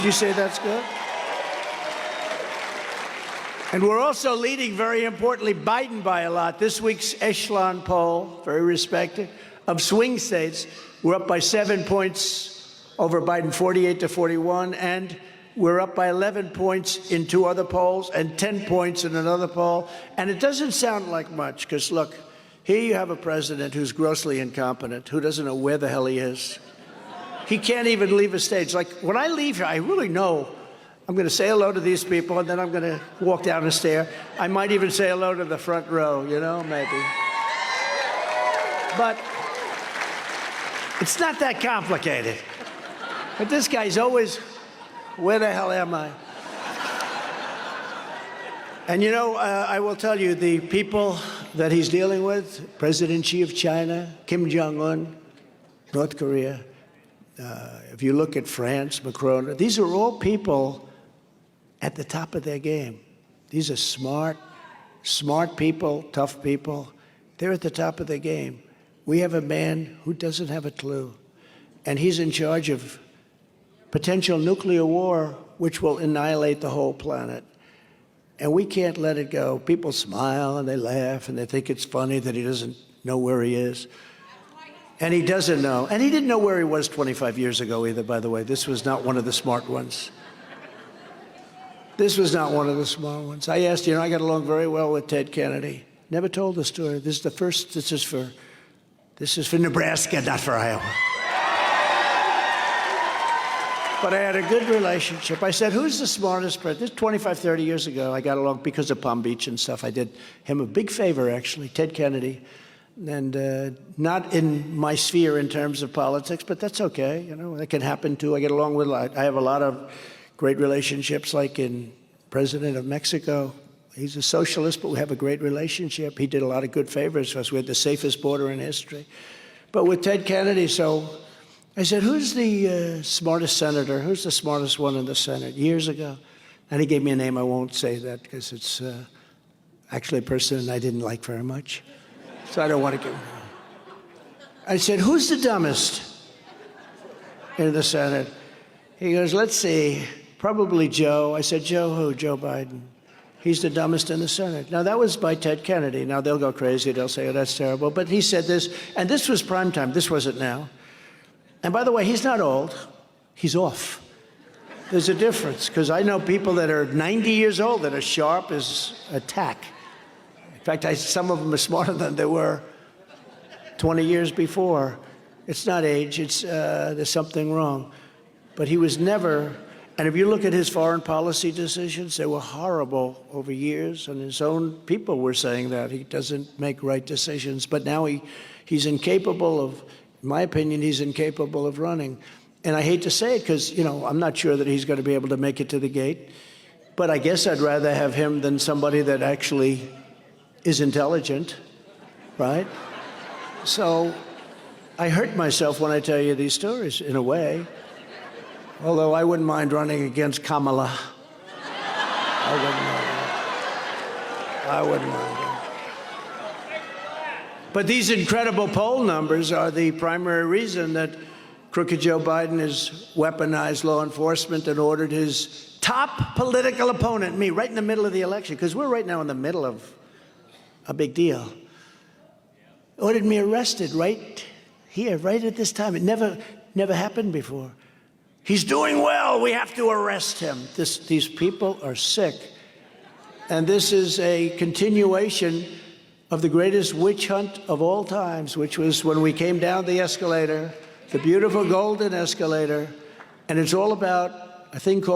Did you say that's good? And we're also leading, very importantly, Biden by a lot. This week's echelon poll, very respected, of swing states, we're up by 7 points over Biden, 48 to 41, and we're up by 11 points in 2 other polls and 10 points in another poll. And it doesn't sound like much, because look, here you have a president who's grossly incompetent, who doesn't know where the hell he is. He can't even leave a stage. Like, when I leave here, I really know I'm going to say hello to these people, and then I'm going to walk down the stair. I might even say hello to the front row, you know, maybe. But it's not that complicated. But this guy's always, where the hell am I? And you know, I will tell you, the people that he's dealing with, President Xi of China, Kim Jong-un, North Korea, if you look at France, Macron, these are all people at the top of their game. These are smart people, tough people. They're at the top of their game. We have a man who doesn't have a clue, and he's in charge of potential nuclear war, which will annihilate the whole planet. And we can't let it go. People smile and they laugh and they think it's funny that he doesn't know where he is. And he doesn't know. And he didn't know where he was 25 years ago either, by the way. This was not one of the smart ones. This was not one of the smart ones. I asked, you know, I got along very well with Ted Kennedy. Never told the story. This is the first, this is for Nebraska, not for Iowa. But I had a good relationship. I said, who's the smartest person? This is 25, 30 years ago. I got along because of Palm Beach and stuff. I did him a big favor, actually, Ted Kennedy. And not in my sphere in terms of politics, but that's okay. You know, that can happen too. I get along with, I have a lot of great relationships, like in President of Mexico. He's a socialist, but we have a great relationship. He did a lot of good favors for us. We had the safest border in history. But with Ted Kennedy, so I said, who's the smartest senator? Who's the smartest one in the Senate? Years ago. And he gave me a name. I won't say that because it's actually a person I didn't like very much. So I don't want to give. I said, who's the dumbest in the Senate? He goes, let's see, probably Joe. I said, Joe who? Joe Biden. He's the dumbest in the Senate. Now, that was by Ted Kennedy. Now, they'll go crazy. They'll say, oh, that's terrible. But he said this, and this was prime time. This wasn't now. And by the way, he's not old. He's off. There's a difference, because I know people that are 90 years old that are sharp as a tack. In fact, some of them are smarter than they were 20 years before. It's not age, it's there's something wrong. But he was never, and if you look at his foreign policy decisions, they were horrible over years, and his own people were saying that. He doesn't make right decisions, but now he's incapable of, in my opinion, he's incapable of running. And I hate to say it because, you know, I'm not sure that he's going to be able to make it to the gate, but I guess I'd rather have him than somebody that actually is intelligent, right? So I hurt myself when I tell you these stories, in a way. Although I wouldn't mind running against Kamala. I wouldn't mind it. But these incredible poll numbers are the primary reason that crooked Joe Biden has weaponized law enforcement and ordered his top political opponent, me, right in the middle of the election, because we're right now in the middle of a big deal, ordered me arrested right here, right at this time. It never happened before. He's doing well. We have to arrest him. These people are sick. And this is a continuation of the greatest witch hunt of all times, which was when we came down the escalator, the beautiful golden escalator, and it's all about a thing called